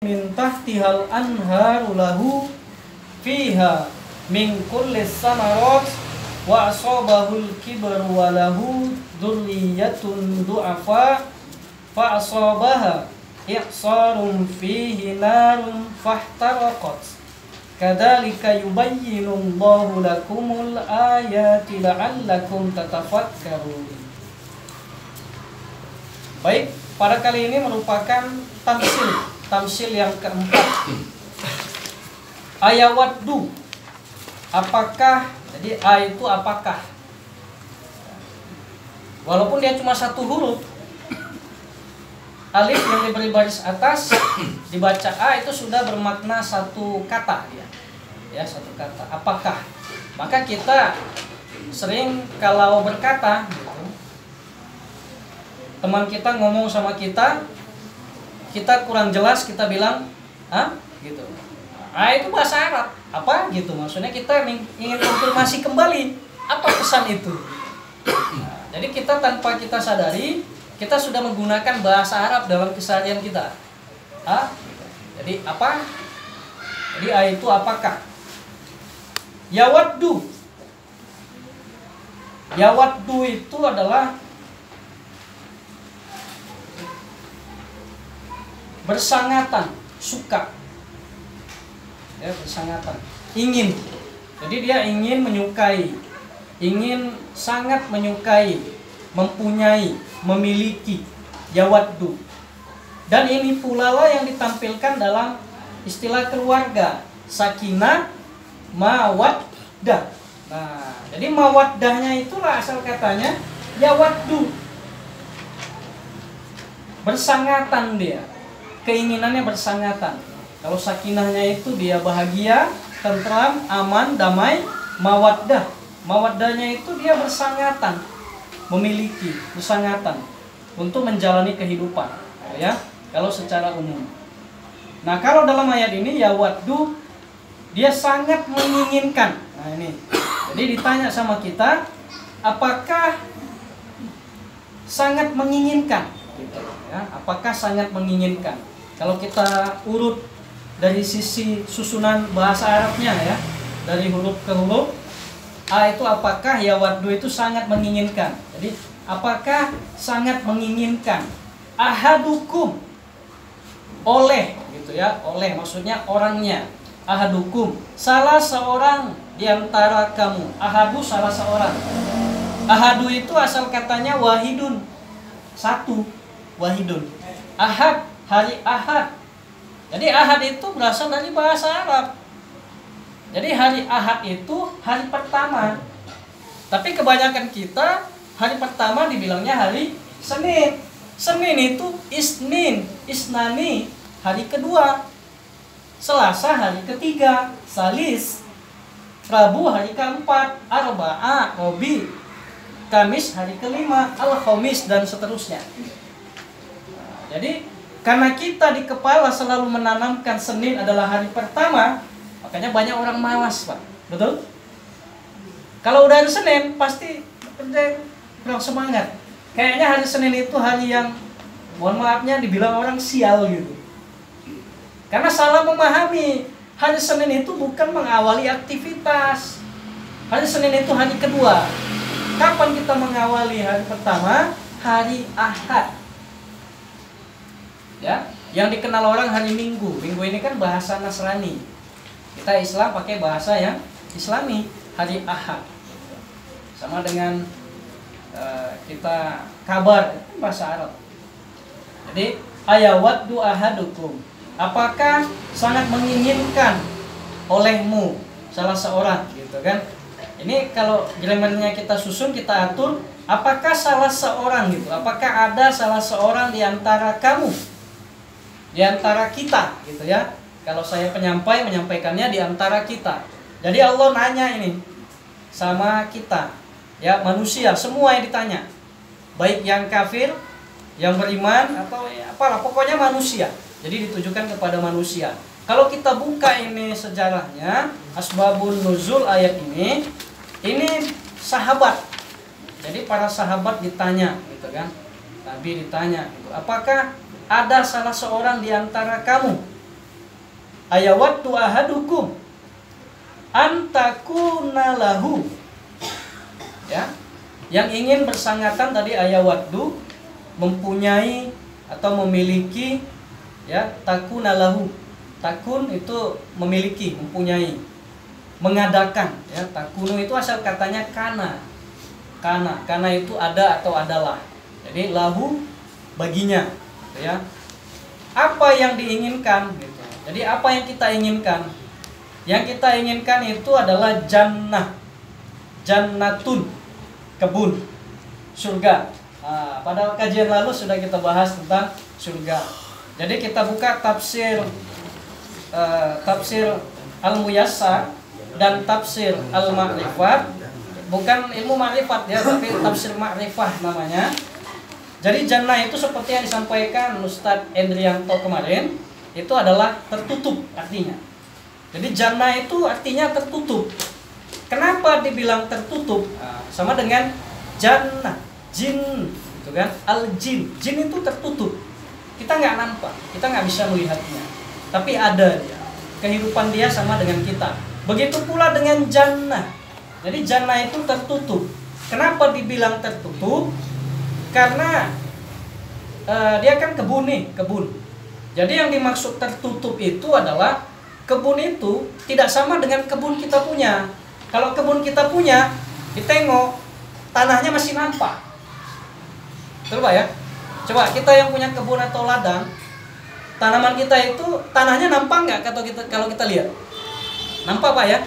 min tahtihal anharu lahu fiha min kullis samarat wa asabahul kibru wa lahu dzurriyyatun du'afa fa asabaha i'sarun fihi narun fahtaraqat kadzalika yubayyinullahu lakumul ayati la'allakum tatafakkarun. Baik, pada kali ini merupakan tamsil yang keempat. Ayawaddu, apakah? Jadi a itu apakah? Walaupun dia cuma satu huruf, alif yang diberi baris atas dibaca a itu sudah bermakna satu kata ya, satu kata. Apakah? Maka kita sering kalau berkata gitu, teman kita ngomong sama kita kurang jelas, kita bilang gitu. Itu bahasa Arab apa gitu, maksudnya kita ingin konfirmasi kembali apa pesan itu. Jadi kita tanpa kita sadari kita sudah menggunakan bahasa Arab dalam keseharian kita. Jadi apa? Jadi itu apakah? Yawaddu itu adalah bersangatan, suka. Ya, bersangatan, ingin. Jadi dia ingin menyukai, ingin sangat menyukai, mempunyai, memiliki. Yawaddu. Dan ini pula lah yang ditampilkan dalam istilah keluarga, sakinah, mawaddah. Nah, jadi mawaddahnya itulah asal katanya yawaddu. Bersangatan dia, keinginannya bersangatan. Kalau sakinahnya itu dia bahagia, tentram, aman, damai. Mawaddahnya itu dia bersangatan, memiliki, bersangatan untuk menjalani kehidupan, ya. Kalau secara umum. Nah, kalau dalam ayat ini yawaddu, dia sangat menginginkan. Nah, ini. Jadi ditanya sama kita, apakah sangat menginginkan? Gitu, ya. Apakah sangat menginginkan? Kalau kita urut dari sisi susunan bahasa Arabnya ya, dari huruf ke huruf, a itu apakah, yawaddu itu sangat menginginkan. Jadi apakah sangat menginginkan, ahadukum, oleh gitu ya, oleh maksudnya orangnya, ahadukum, salah seorang di antara kamu. Ahadu salah seorang. Ahadu itu asal katanya wahidun, satu, wahidun. Ahad, hari Ahad. Jadi Ahad itu berasal dari bahasa Arab. Jadi hari Ahad itu hari pertama. Tapi kebanyakan kita hari pertama dibilangnya hari Senin. Senin itu isnin, isnani, hari kedua. Selasa hari ketiga, salis. Rabu hari keempat, arba'a, robi. Kamis hari kelima, al-khamis, dan seterusnya. Jadi karena kita di kepala selalu menanamkan Senin adalah hari pertama, makanya banyak orang malas, Pak. Betul? Kalau udah hari Senin, pasti kurang semangat. Kayaknya hari Senin itu hari yang, mohon maafnya, dibilang orang sial gitu. Karena salah memahami. Hari Senin itu bukan mengawali aktivitas. Hari Senin itu hari kedua. Kapan kita mengawali hari pertama? Hari Ahad. Ya, yang dikenal orang hari Minggu. Minggu ini kan bahasa Nasrani. Kita Islam pakai bahasa yang Islami, hari Ahad. Sama dengan kita kabar, itu bahasa Arab. Jadi ayawaddu ahadukum, apakah sangat menginginkan olehmu salah seorang, gitu kan? Ini kalau grammarnya kita susun, kita atur, apakah salah seorang gitu, apakah ada salah seorang di antara kamu, di antara kita, gitu ya. Kalau saya penyampai, menyampaikannya di antara kita. Jadi Allah nanya ini sama kita, ya, manusia, semua yang ditanya, baik yang kafir, yang beriman, atau ya, apalah, pokoknya manusia. Jadi ditujukan kepada manusia. Kalau kita buka ini sejarahnya, asbabun nuzul ayat ini sahabat. Jadi para sahabat ditanya, gitu kan? Nabi ditanya, gitu, apakah ada salah seorang di antara kamu ayawaddu ahadukum antakuna lahu. Ya. Yang ingin bersangatan tadi ayawaddu, mempunyai atau memiliki, ya, takuna lahu. Takun itu memiliki, mempunyai, mengadakan, ya. Takunu itu asal katanya kana. Kana itu ada atau adalah. Jadi lahu baginya, gitu ya. Apa yang diinginkan, gitu. Jadi apa yang kita inginkan? Yang kita inginkan itu adalah jannah, jannatun, kebun, surga. Nah, pada kajian lalu sudah kita bahas tentang surga. Jadi kita buka tafsir Al-Muyassar dan tafsir Al-Ma'rifat. Bukan ilmu ma'rifat ya, tapi tafsir ma'rifah namanya. Jadi jannah itu seperti yang disampaikan Ustadz Endrianto kemarin, itu adalah tertutup artinya. Jadi jannah itu artinya tertutup. Kenapa dibilang tertutup? Sama dengan jannah, jin, gitu kan? Al-jin, jin itu tertutup. Kita nggak nampak, kita nggak bisa melihatnya. Tapi ada dia, kehidupan dia sama dengan kita. Begitu pula dengan jannah. Jadi jannah itu tertutup. Kenapa dibilang tertutup? Karena dia kan kebun nih, kebun. Jadi yang dimaksud tertutup itu adalah kebun itu tidak sama dengan kebun kita punya. Kalau kebun kita punya, ditengok tanahnya masih nampak. Coba ya. Coba kita yang punya kebun atau ladang, tanaman kita itu tanahnya nampak nggak kalau kita lihat? Nampak Pak ya?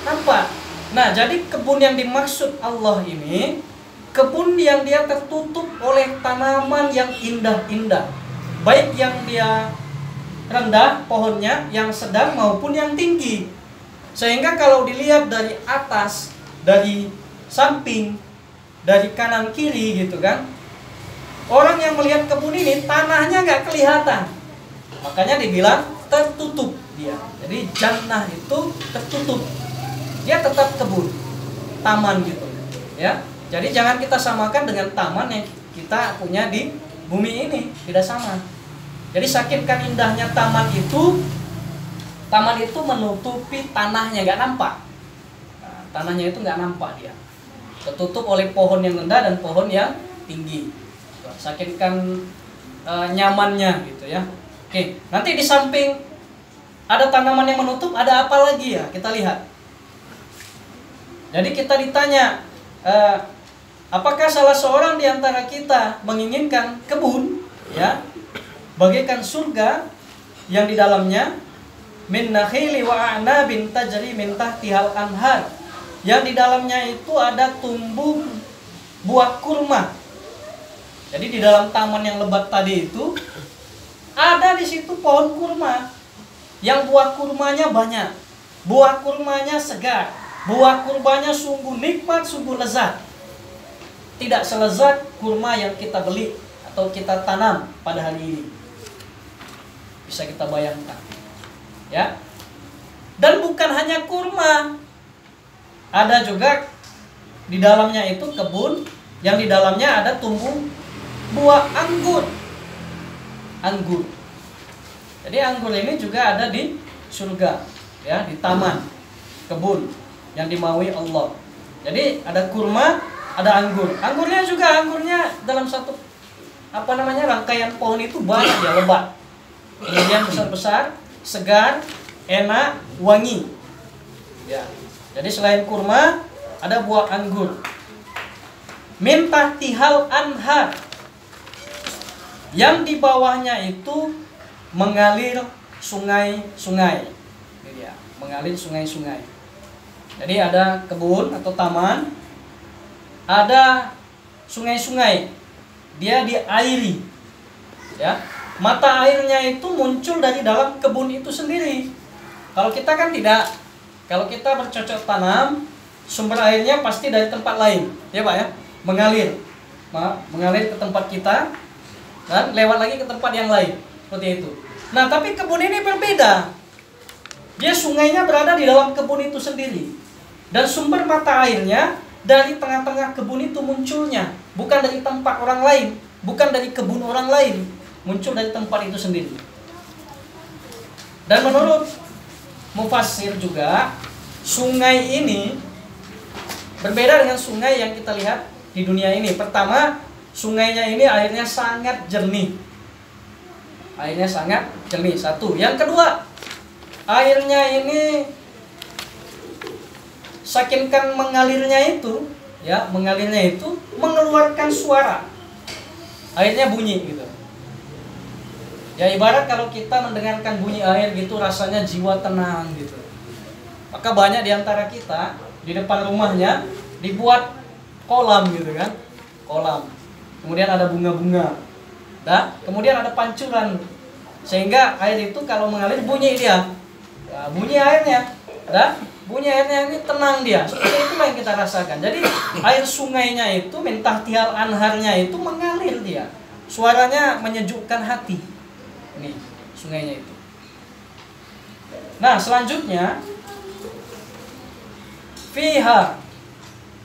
Nampak. Nah, jadi kebun yang dimaksud Allah ini kebun yang dia tertutup oleh tanaman yang indah-indah, baik yang dia rendah pohonnya, yang sedang maupun yang tinggi. Sehingga kalau dilihat dari atas, dari samping, dari kanan kiri gitu kan, orang yang melihat kebun ini tanahnya nggak kelihatan. Makanya dibilang tertutup dia. Jadi jannah itu tertutup. Dia tetap kebun, taman gitu, ya. Jadi jangan kita samakan dengan taman yang kita punya di bumi ini, tidak sama. Jadi sakitkan indahnya taman itu menutupi tanahnya, nggak nampak. Nah, tanahnya itu nggak nampak dia, tertutup oleh pohon yang rendah dan pohon yang tinggi. Sakitkan nyamannya gitu ya. Oke, nanti di samping ada tanaman yang menutup, ada apa lagi ya? Kita lihat. Jadi kita ditanya, apakah salah seorang di antara kita menginginkan kebun, ya, bagaikan surga yang di dalamnya min nakhili wa a'nabin tajri min tahtihal anhar, yang di dalamnya itu ada tumbuh buah kurma. Jadi di dalam taman yang lebat tadi itu ada di situ pohon kurma yang buah kurmanya banyak, buah kurmanya segar, buah kurmanya sungguh nikmat, sungguh lezat. Tidak selezat kurma yang kita beli atau kita tanam pada hari ini. Bisa kita bayangkan. Ya. Dan bukan hanya kurma. Ada juga di dalamnya itu kebun yang di dalamnya ada tumbuh buah anggur. Anggur. Jadi anggur ini juga ada di surga, ya, di taman, kebun yang dimaui Allah. Jadi ada kurma, ada anggur. Anggurnya dalam satu rangkaian pohon itu banyak ya, lebat. Kemudian besar-besar, segar, enak, wangi. Ya. Jadi selain kurma ada buah anggur. Min tahtihal anhar. Yang di bawahnya itu mengalir sungai-sungai. Ini dia, mengalir sungai-sungai. Jadi ada kebun atau taman, ada sungai-sungai, dia diairi, ya. Mata airnya itu muncul dari dalam kebun itu sendiri. Kalau kita kan tidak, kalau kita bercocok tanam, sumber airnya pasti dari tempat lain, ya Pak ya, mengalir ke tempat kita dan lewat lagi ke tempat yang lain, seperti itu. Nah, tapi kebun ini berbeda. Dia sungainya berada di dalam kebun itu sendiri. Dan sumber mata airnya dari tengah-tengah kebun itu munculnya, bukan dari tempat orang lain, bukan dari kebun orang lain, muncul dari tempat itu sendiri. Dan menurut mufassir juga, sungai ini berbeda dengan sungai yang kita lihat di dunia ini. Pertama, sungainya ini airnya sangat jernih. Airnya sangat jernih, satu. Yang kedua, airnya ini saking mengalirnya itu, ya, mengalirnya itu mengeluarkan suara. Airnya bunyi gitu. Ya ibarat kalau kita mendengarkan bunyi air gitu rasanya jiwa tenang gitu. Maka banyak di antara kita di depan rumahnya dibuat kolam gitu kan. Kolam. Kemudian ada bunga-bunga. Nah, kemudian ada pancuran. Sehingga air itu kalau mengalir bunyi dia. Nah, bunyi airnya. Nah, bunyi airnya ini tenang dia. Seperti itulah yang kita rasakan. Jadi air sungainya itu mintahtihal anharnya itu mengalir dia. Suaranya menyejukkan hati. Nih, sungainya itu. Nah, selanjutnya fiha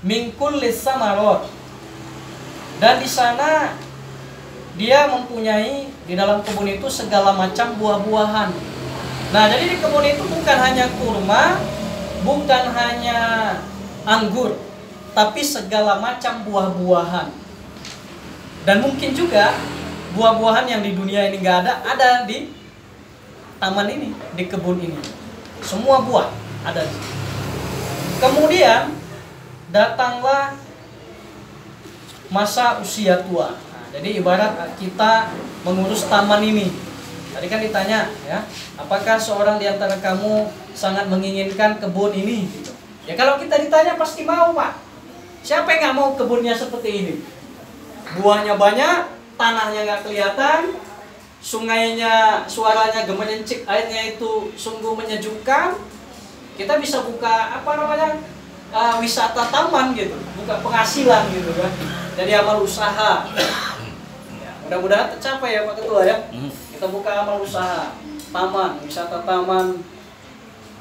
min kulli samarot. Dan di sana dia mempunyai di dalam kebun itu segala macam buah-buahan. Nah, jadi di kebun itu bukan hanya kurma, bukan hanya anggur, tapi segala macam buah-buahan. Dan mungkin juga buah-buahan yang di dunia ini nggak ada di taman ini, di kebun ini. Semua buah ada. Kemudian datanglah masa usia tua. Nah, jadi ibarat kita mengurus taman ini. Tadi kan ditanya, ya, apakah seorang di antara kamu sangat menginginkan kebun ini? Ya kalau kita ditanya pasti mau, Pak. Siapa yang nggak mau kebunnya seperti ini? Buahnya banyak, tanahnya nggak kelihatan, sungainya suaranya gemerencik, airnya itu sungguh menyejukkan. Kita bisa buka wisata taman gitu, buka penghasilan gitu kan. Jadi amal usaha. Ya, mudah-mudahan tercapai ya Pak Ketua ya. Kita buka amal usaha, taman, wisata taman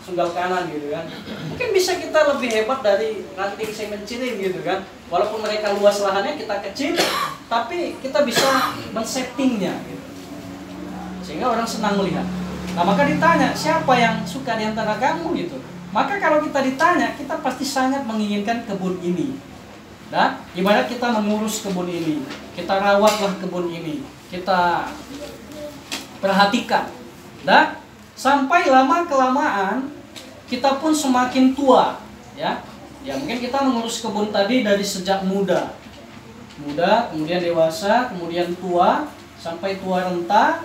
Sunggal Kanan gitu kan. Mungkin bisa kita lebih hebat dari ranting semenciring gitu kan. Walaupun mereka luas lahannya, kita kecil, tapi kita bisa men-settingnya gitu. Sehingga orang senang melihat. Nah, maka ditanya, siapa yang suka di antara kamu gitu. Maka kalau kita ditanya, kita pasti sangat menginginkan kebun ini. Nah, ibarat kita mengurus kebun ini, kita rawatlah kebun ini, kita perhatikan. Nah, sampai lama kelamaan kita pun semakin tua, ya. Ya mungkin kita mengurus kebun tadi dari sejak muda, kemudian dewasa, kemudian tua, sampai tua renta.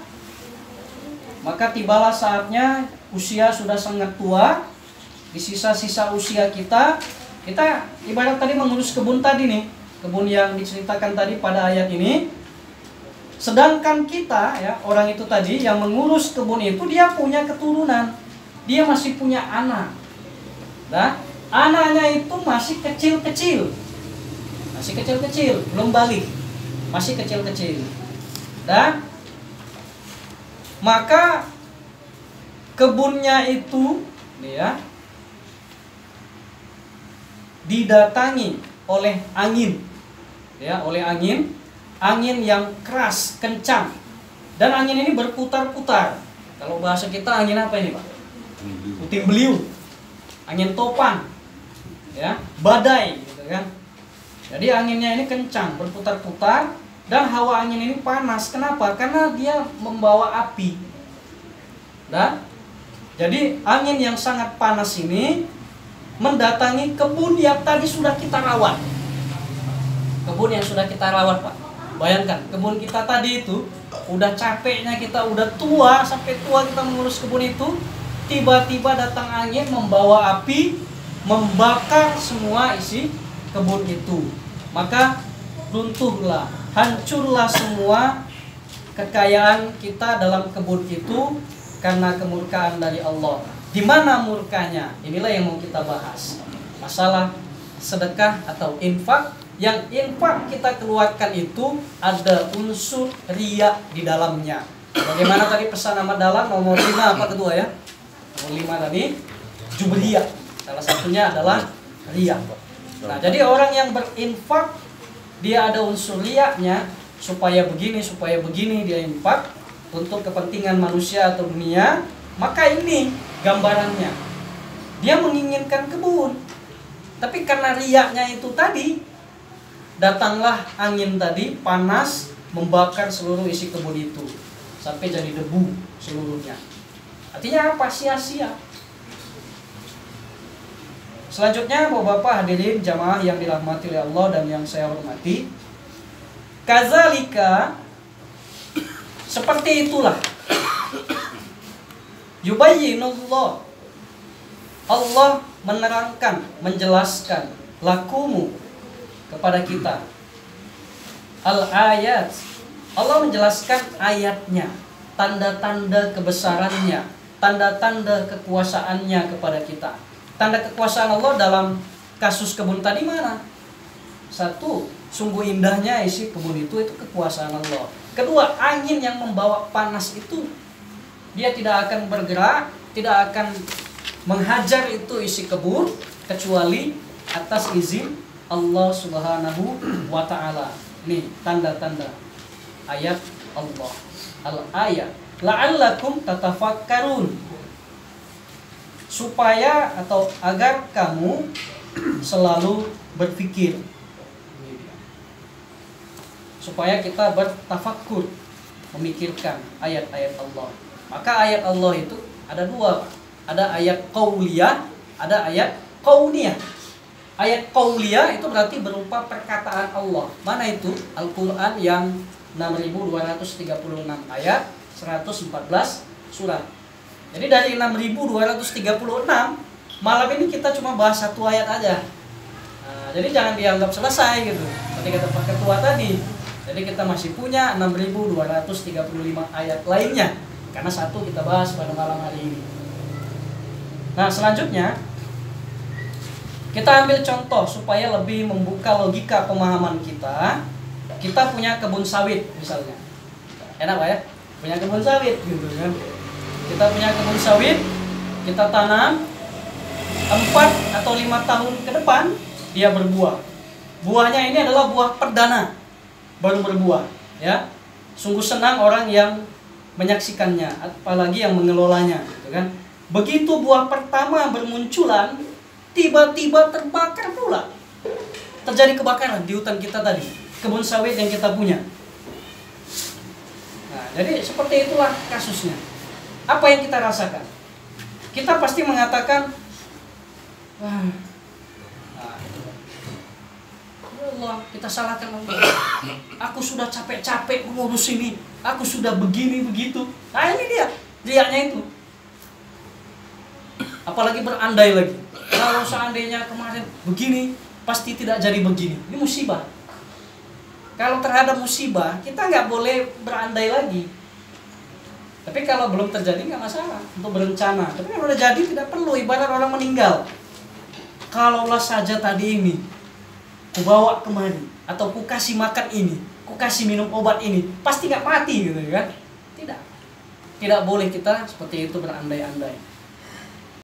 Maka tibalah saatnya usia sudah sangat tua. Di sisa-sisa usia kita ibarat tadi mengurus kebun tadi nih, kebun yang diceritakan tadi pada ayat ini. Sedangkan kita, ya, orang itu tadi yang mengurus kebun itu dia punya keturunan, dia masih punya anak. Nah, anaknya itu masih kecil-kecil, belum balik, masih kecil-kecil. Dan maka kebunnya itu, ya, didatangi oleh angin, ya, oleh angin yang keras, kencang, dan angin ini berputar-putar. Kalau bahasa kita angin apa ini Pak? Puting beliung, angin topan, ya, badai, gitu kan. Jadi anginnya ini kencang, berputar-putar, dan hawa angin ini panas. Kenapa? Karena dia membawa api. Nah, jadi angin yang sangat panas ini mendatangi kebun yang tadi sudah kita rawat. Kebun yang sudah kita rawat, Pak. Bayangkan, kebun kita tadi itu udah capeknya, kita udah tua, sampai tua kita mengurus kebun itu, tiba-tiba datang angin membawa api, membakar semua isi kebun itu. Maka runtuhlah, hancurlah semua kekayaan kita dalam kebun itu karena kemurkaan dari Allah. Di mana murkanya? Inilah yang mau kita bahas. Masalah sedekah atau infak. Yang infak kita keluarkan itu ada unsur riya di dalamnya. Bagaimana tadi pesan amat dalam nomor 5 apa Ketua ya? Nomor 5 tadi jubriyah. Salah satunya adalah riya. Nah, jadi orang yang berinfak dia ada unsur riyanya, supaya begini dia infak untuk kepentingan manusia atau dunia. Maka ini gambarannya. Dia menginginkan kebun, tapi karena riaknya itu tadi, datanglah angin tadi, panas, membakar seluruh isi kebun itu sampai jadi debu seluruhnya. Artinya apa? Sia-sia. Selanjutnya, Bapak-bapak hadirin jamaah yang dirahmati oleh Allah dan yang saya hormati, kazalika, seperti itulah, yubayyinullah, Allah menerangkan, menjelaskan lakumu, kepada kita, al-ayat, Allah menjelaskan ayatnya, tanda-tanda kebesarannya, tanda-tanda kekuasaannya kepada kita. Tanda kekuasaan Allah dalam kasus kebun tadi mana? Satu, sungguh indahnya isi kebun itu kekuasaan Allah. Kedua, angin yang membawa panas itu, dia tidak akan bergerak, tidak akan menghajar itu isi kebun kecuali atas izin Allah Subhanahu wa ta'ala. Nih tanda-tanda ayat Allah. Al-ayat la'allakum tatafakkarun, supaya atau agar kamu selalu berpikir, supaya kita bertafakkur, memikirkan ayat-ayat Allah. Maka ayat Allah itu ada dua, ada ayat qauliyah, ada ayat kauniyah. Ayat qauliyah itu berarti berupa perkataan Allah. Mana itu? Al-Quran yang 6236 ayat, 114 surat. Jadi dari 6236, malam ini kita cuma bahas satu ayat aja. Nah, jadi jangan dianggap selesai gitu, seperti kata Pak Ketua tadi. Jadi kita masih punya 6235 ayat lainnya, karena satu kita bahas pada malam hari ini. Nah, selanjutnya kita ambil contoh supaya lebih membuka logika pemahaman kita. Kita punya kebun sawit misalnya. Enak Pak ya? Punya kebun sawit gitu kan. Kita punya kebun sawit, kita tanam 4 atau 5 tahun ke depan dia berbuah. Buahnya ini adalah buah perdana, baru berbuah, ya. Sungguh senang orang yang menyaksikannya, apalagi yang mengelolanya, gitu kan. Begitu buah pertama bermunculan, tiba-tiba terbakar pula. Terjadi kebakaran di hutan kita tadi, kebun sawit yang kita punya. Nah, jadi seperti itulah kasusnya. Apa yang kita rasakan? Kita pasti mengatakan, wah, nah, ya Allah, kita salahkan Allah. Aku sudah capek-capek mengurus ini, aku sudah begini begitu. Nah ini dia, riaknya itu. Apalagi berandai lagi. Kalau seandainya kemarin begini, pasti tidak jadi begini. Ini musibah. Kalau terhadap musibah, kita nggak boleh berandai lagi. Tapi kalau belum terjadi nggak masalah untuk berencana. Tapi kalau udah jadi tidak perlu, ibarat orang meninggal. Kalaulah saja tadi ini, ku bawa kemari, atau ku kasih makan ini, ku kasih minum obat ini, pasti nggak mati gitu kan? Tidak. Tidak boleh kita seperti itu berandai-andai.